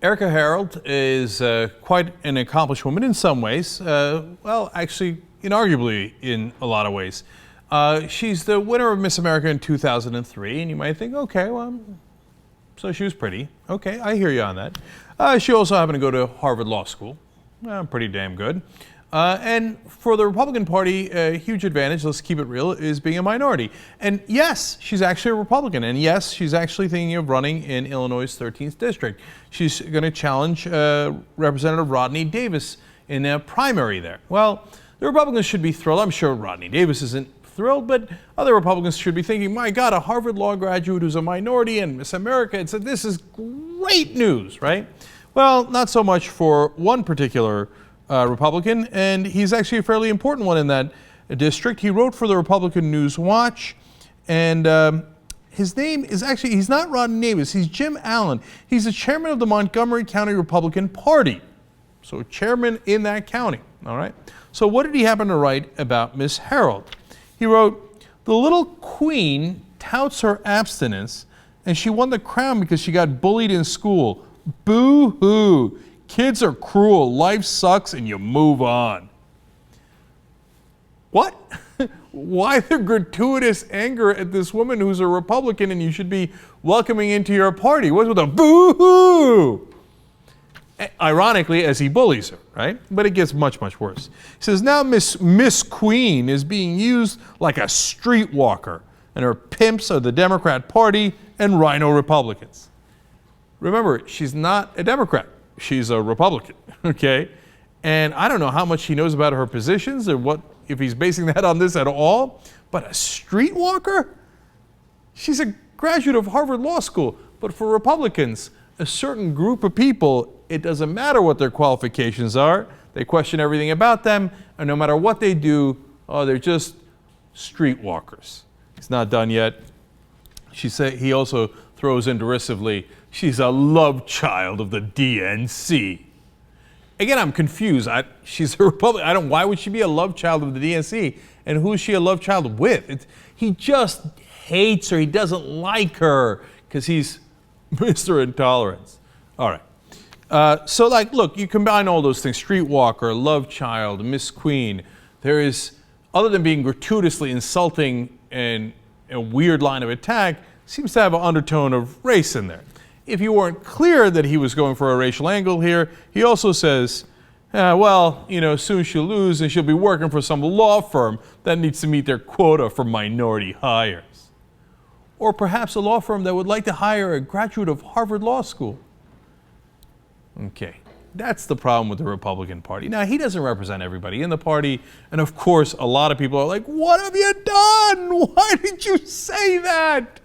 Erika Harold is quite an accomplished woman in some ways. Well, actually, inarguably in a lot of ways. She's the winner of Miss America in 2003, and you might think, okay, well, so she was pretty. Okay, I hear you on that. She also happened to go to Harvard Law School. Pretty damn good. And for the Republican Party, a huge advantage, let's keep it real, is being a minority. And yes, she's actually a Republican. And yes, she's actually thinking of running in Illinois' 13th district. She's going to challenge Representative Rodney Davis in a primary there. Well, the Republicans should be thrilled. I'm sure Rodney Davis isn't thrilled, but other Republicans should be thinking, my God, a Harvard law graduate who's a minority and Miss America, and said, this is great news, right? Well, not so much for one particular Republican, and he's actually a fairly important one in that district. He wrote for the Republican News Watch, and his name is actually, he's not Rodney Davis, he's Jim Allen. He's the chairman of the Montgomery County Republican Party. So chairman in that county, all right? So what did he happen to write about Miss Harold? He wrote, the little queen touts her abstinence, and she won the crown because she got bullied in school. Boo-hoo. Kids are cruel, life sucks, and you move on. What? Why the gratuitous anger at this woman who's a Republican and you should be welcoming into your party? What's with a boo-hoo? Ironically, as he bullies her, right? But it gets much, much worse. He says, now Miss Queen is being used like a streetwalker, and her pimps are the Democrat Party and rhino Republicans. Remember, she's not a Democrat. She's a Republican, okay? And I don't know how much he knows about her positions or what, if he's basing that on this at all, but a streetwalker? She's a graduate of Harvard Law School, but for Republicans, a certain group of people, it doesn't matter what their qualifications are. They question everything about them, and no matter what they do, oh, they're just streetwalkers. He's not done yet. He also throws in derisively, she's a love child of the DNC. Again, I'm confused. She's a Republican. Why would she be a love child of the DNC? And who is she a love child with? He just hates her. He doesn't like her because he's Mr. Intolerance. All right. So, look, you combine all those things, streetwalker, love child, Miss Queen. There is, other than being gratuitously insulting and a weird line of attack, seems to have an undertone of race in there. If you weren't clear that he was going for a racial angle here, he also says, well, you know, soon she'll lose and she'll be working for some law firm that needs to meet their quota for minority hires. Or perhaps a law firm that would like to hire a graduate of Harvard Law School. Okay, that's the problem with the Republican Party. Now, he doesn't represent everybody in the party, and of course, a lot of people are like, what have you done? Why did you say that?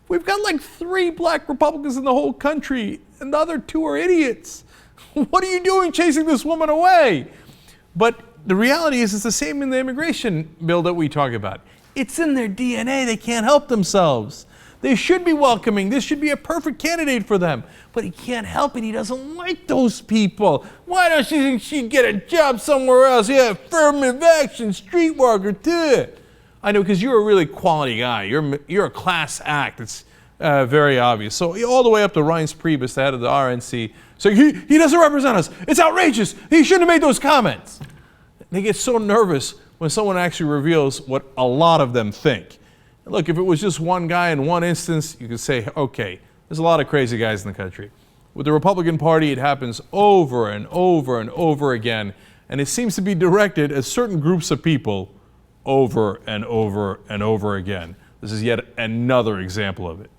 We've got like 3 black Republicans in the whole country, and the other 2 are idiots. What are you doing chasing this woman away? But the reality is it's the same in the immigration bill that we talk about. It's in their DNA. They can't help themselves. They should be welcoming. This should be a perfect candidate for them. But he can't help it. He doesn't like those people. Why don't she get a job somewhere else? Yeah, affirmative action, streetwalker, too. I know, because you're a really quality guy. You're a class act. It's very obvious. So all the way up to Reince Priebus, the head of the RNC, saying he doesn't represent us. It's outrageous. He shouldn't have made those comments. They get so nervous when someone actually reveals what a lot of them think. Look, if it was just one guy in one instance, you could say, okay, there's a lot of crazy guys in the country. With the Republican Party, it happens over and over and over again, and it seems to be directed at certain groups of people over and over and over again. This is yet another example of it.